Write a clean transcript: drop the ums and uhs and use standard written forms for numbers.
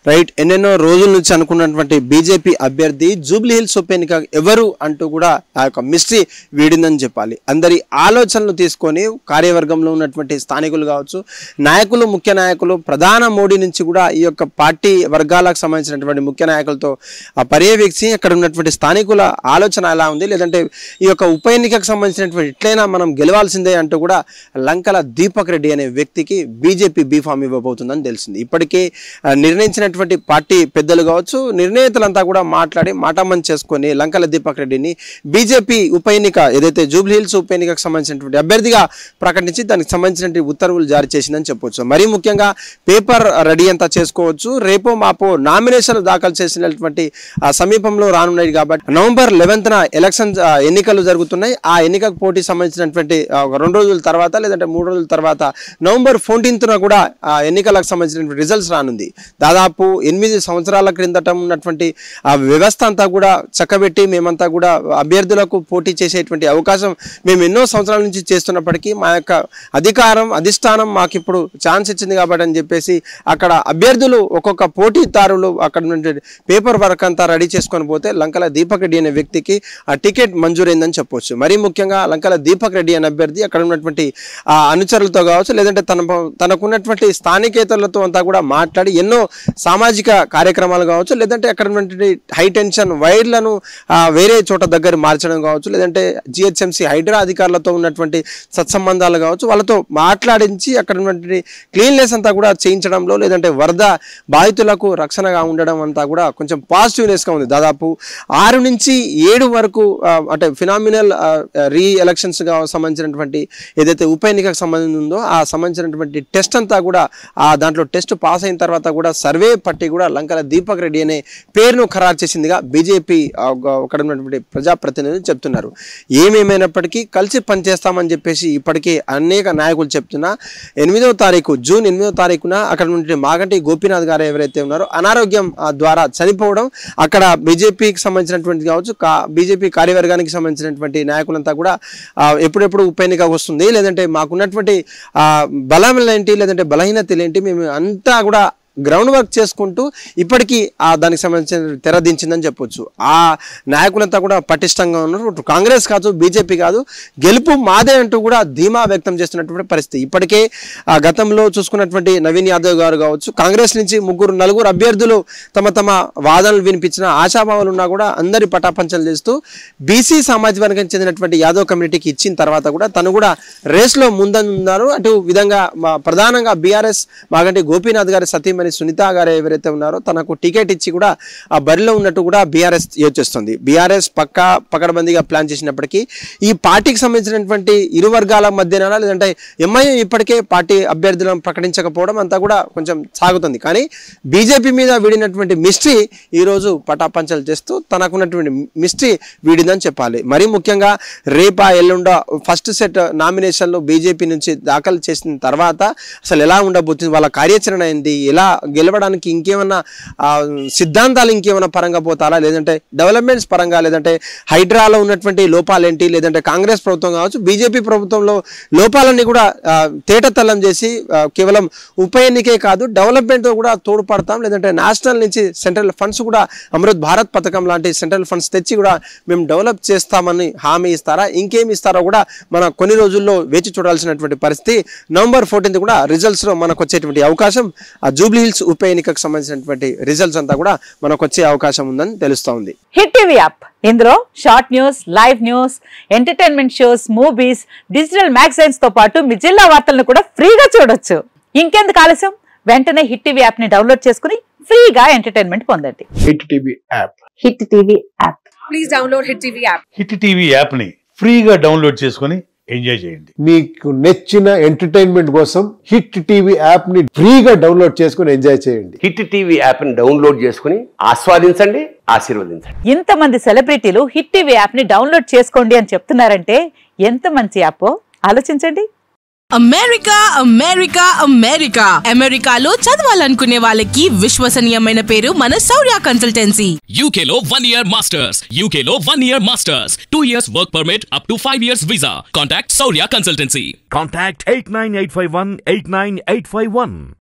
Right, ఎన్నెన్నో రోజుల నుంచి అనుకున్నటువంటి బీజేపీ అభ్యర్థి జూబ్లీ హిల్స్ ఉప ఎన్నిక ఎవరు అంటూ కూడా ఆ యొక్క మిస్టరీ వీడిందని చెప్పాలి. అందరి ఆలోచనలు తీసుకొని కార్యవర్గంలో ఉన్నటువంటి స్థానికులు కావచ్చు, నాయకులు, ముఖ్య నాయకులు, ప్రధాన మోడీ నుంచి కూడా ఈ యొక్క పార్టీ వర్గాలకు సంబంధించినటువంటి ముఖ్య నాయకులతో పర్యవేక్షి అక్కడ ఉన్నటువంటి స్థానికుల ఆలోచన ఎలా ఉంది, లేదంటే ఈ యొక్క ఉప ఎన్నికకు సంబంధించినటువంటి ఎట్లయినా మనం గెలవాల్సిందే అంటూ కూడా లంకల దీపక్ రెడ్డి అనే వ్యక్తికి బీజేపీ బీఫామ్ ఇవ్వబోతుందని తెలిసింది. ఇప్పటికే నిర్ణయించిన పార్టీ పెద్దలు కావచ్చు, నిర్ణేతలంతా కూడా మాట్లాడి మాటమని చేసుకొని లంకల దీపక్ రెడ్డిని బీజేపీ ఉప ఎన్నిక ఏదైతే జూబ్లీ హిల్స్ ఉప ఎన్నికకు సంబంధించినటువంటి అభ్యర్థిగా ప్రకటించి దానికి సంబంధించినటువంటి ఉత్తర్వులు జారీ చేసిందని చెప్పవచ్చు. మరీ ముఖ్యంగా పేపర్ రెడీ అంతా చేసుకోవచ్చు. రేపో మాపో నామినేషన్లు దాఖలు చేసినటువంటి సమీపంలో రానున్నాయి కాబట్టి నవంబర్ 11న ఎలక్షన్ ఎన్నికలు జరుగుతున్నాయి. ఆ ఎన్నికకు పోటీ సంబంధించినటువంటి 2 రోజుల తర్వాత లేదంటే 3 రోజుల తర్వాత నవంబర్ 14న కూడా ఎన్నికలకు సంబంధించినటువంటి రిజల్ట్స్ రానుంది. దాదాపు 8 సంవత్సరాల క్రిందట ఉన్నటువంటి ఆ వ్యవస్థ అంతా కూడా చక్కబెట్టి మేమంతా కూడా అభ్యర్థులకు పోటీ చేసేటువంటి అవకాశం మేము ఎన్నో సంవత్సరాల నుంచి చేస్తున్నప్పటికీ మా యొక్క అధిష్టానం మాకు ఇప్పుడు ఛాన్స్ ఇచ్చింది కాబట్టి అని చెప్పేసి అక్కడ అభ్యర్థులు ఒక్కొక్క పోటీదారులు అక్కడ ఉన్నటువంటి పేపర్ వర్క్ అంతా రెడీ చేసుకొని పోతే లంకల దీపక్ రెడ్డి అనే వ్యక్తికి ఆ టికెట్ మంజూరైందని చెప్పవచ్చు. మరీ ముఖ్యంగా లంకల దీపక్ రెడ్డి అనే అభ్యర్థి అక్కడ ఉన్నటువంటి అనుచరులతో కావచ్చు, లేదంటే తనకున్నటువంటి స్థానికేతరులతో అంతా కూడా మాట్లాడి ఎన్నో సామాజిక కార్యక్రమాలు కావచ్చు, లేదంటే అక్కడ ఉన్నటువంటి హై టెన్షన్ వైర్లను వేరే చోట దగ్గర మార్చడం కావచ్చు, లేదంటే జిహెచ్ఎంసీ హైడ్రా అధికారులతో ఉన్నటువంటి సత్సంబంధాలు కావచ్చు, వాళ్ళతో మాట్లాడించి అక్కడ ఉన్నటువంటి క్లీన్లెస్ అంతా కూడా చేయించడంలో, లేదంటే వరద బాధితులకు రక్షణగా ఉండడం అంతా కూడా కొంచెం పాజిటివ్నెస్గా ఉంది. దాదాపు 6 నుంచి 7 వరకు అంటే ఫినామినల్ రీ ఎలక్షన్స్గా సంబంధించినటువంటి ఏదైతే ఉప ఎన్నికకు సంబంధించి ఉందో ఆ సంబంధించినటువంటి టెస్ట్ అంతా కూడా దాంట్లో టెస్ట్ పాస్ అయిన తర్వాత కూడా సర్వే పట్టి కూడా లంకల దీపక్ రెడ్డి అనే పేరును ఖరారు చేసిందిగా బీజేపీ అక్కడ ఉన్నటువంటి ప్రజాప్రతినిధులు చెప్తున్నారు. ఏమేమైనప్పటికీ కలిసి పనిచేస్తామని చెప్పేసి ఇప్పటికీ అనేక నాయకులు చెప్తున్నా జూన్ 8వ తారీఖున అక్కడ ఉన్నటువంటి మాగంటి గోపీనాథ్ గారు ఎవరైతే ఉన్నారో అనారోగ్యం ద్వారా చనిపోవడం, అక్కడ బీజేపీకి సంబంధించినటువంటి కావచ్చు బీజేపీ కార్యవర్గానికి సంబంధించినటువంటి నాయకులంతా కూడా ఎప్పుడెప్పుడు ఉప ఎన్నిక వస్తుంది, లేదంటే మాకున్నటువంటి బలం ఏంటి, లేదంటే బలహీనతలు ఏంటి, మేము అంతా కూడా గ్రౌండ్ వర్క్ చేసుకుంటూ ఇప్పటికీ దానికి సంబంధించిన తెరదించిందని చెప్పొచ్చు. ఆ నాయకులంతా కూడా పటిష్టంగా ఉన్నారు. కాంగ్రెస్ కాదు, బీజేపీ కాదు, గెలుపు మాదే అంటూ కూడా ధీమా వ్యక్తం చేస్తున్నటువంటి పరిస్థితి. ఇప్పటికే గతంలో చూసుకున్నటువంటి నవీన్ యాదవ్ గారు కావచ్చు, కాంగ్రెస్ నుంచి 3-4 అభ్యర్థులు తమ వాదనలు వినిపించిన ఆశాభావాలు ఉన్నా కూడా అందరి పటాపంచలు చేస్తూ బీసీ సామాజిక వర్గానికి చెందినటువంటి యాదవ్ కమ్యూనిటీకి ఇచ్చిన తర్వాత కూడా తను కూడా రేస్లో ముందున్నారు. అటు విధంగా ప్రధానంగా బీఆర్ఎస్ మాగంటి గోపీనాథ్ గారి సతీమణి సునీత గారు ఎవరైతే ఉన్నారో తనకు టికెట్ ఇచ్చి కూడా ఆ బరిలో ఉన్నట్టు కూడా బీఆర్ఎస్ యోచిస్తుంది. బీఆర్ఎస్ పకడ్బందీగా ప్లాన్ చేసినప్పటికీ ఈ పార్టీకి సంబంధించినటువంటి ఇరు వర్గాల మధ్యన లేదంటే ఎంఐఎం ఇప్పటికే పార్టీ అభ్యర్థులను ప్రకటించకపోవడం అంతా కూడా కొంచెం సాగుతుంది. కానీ బీజేపీ మీద వీడినటువంటి మిస్టరీ ఈరోజు పటాపంచలు చేస్తూ తనకున్నటువంటి మిస్టరీ వీడిందని చెప్పాలి. మరీ ముఖ్యంగా రేపా ఎల్లుండ ఫస్ట్ సెట్ నామినేషన్లు బీజేపీ నుంచి దాఖలు చేసిన తర్వాత అసలు ఎలా ఉండబోతుంది, వాళ్ళ కార్యాచరణ ఏంది, ఎలా గెలవడానికి ఇంకేమన్నా సిద్ధాంతాలు ఇంకేమైనా పరంగా పోతారా, లేదంటే డెవలప్మెంట్స్ పరంగా, లేదంటే హైడ్రాలో ఉన్నటువంటి లోపాలేంటి, లేదంటే కాంగ్రెస్ ప్రభుత్వం కావచ్చు బీజేపీ ప్రభుత్వంలో లోపాలన్నీ కూడా తేటతల్లం చేసి కేవలం ఉప ఎన్నికే కాదు డెవలప్మెంట్తో కూడా తోడ్పడతాం, లేదంటే నేషనల్ నుంచి సెంట్రల్ ఫండ్స్ కూడా అమృత్ భారత్ పథకం లాంటి సెంట్రల్ ఫండ్స్ తెచ్చి కూడా మేము డెవలప్ చేస్తామని హామీ ఇస్తారా, ఇంకేమి ఇస్తారో కూడా మన కొన్ని రోజుల్లో వేచి చూడాల్సినటువంటి పరిస్థితి. నవంబర్ 14 కూడా రిజల్ట్స్లో మనకు వచ్చేటువంటి అవకాశం ఆ జూబ్లీ హిల్స్ ఉప ఎన్నికకు సంబంధించినటువంటి రిజల్ట్స్ అంతా కూడా మనకు వచ్చే అవకాశం ఉందని తెలుస్తోంది. హిట్ టీవీ యాప్ ఇందులో short news, live news, entertainment shows, movies, digital magazines తో పాటు మీ జిల్లా వార్తలను కూడా ఫ్రీగా చూడొచ్చు. ఇంకెందుకు ఆలస్యం, వెంటనే హిట్ టీవీ యాప్ ని డౌన్లోడ్ చేసుకుని ఫ్రీగా ఎంటర్టైన్మెంట్ పొందండి. Hit TV app. Hit TV app. Please download hit TV app. Hit TV app ని ఫ్రీగా డౌన్లోడ్ చేసుకుని ఎంజాయ్ చేయండి. మీకు నచ్చిన ఎంటర్టైన్మెంట్ కోసం హిట్ టీవీ యాప్ ని ఫ్రీగా డౌన్లోడ్ చేసుకుని ఎంజాయ్ చేయండి. హిట్ టీవీ యాప్ ని డౌన్లోడ్ చేసుకుని ఆస్వాదించండి, ఆశీర్వదించండి. ఇంతమంది సెలబ్రిటీలు హిట్ టీవీ యాప్ ని డౌన్లోడ్ చేసుకోండి అని చెప్తున్నారంటే ఎంత మంచి యాప్ ఆలోచించండి. అమెరికా అమెరికా అమెరికా అమెరికాలో చదవాలనుకునే వాళ్ళకి విశ్వసనీయమైన పేరు మన శౌర్య కన్సల్టెన్సీ. UK లో 1 year masters, UK లో 1 year masters, 2 years work permit up to 5 years visa. Contact Shaurya Consultancy. Contact 89851 89851.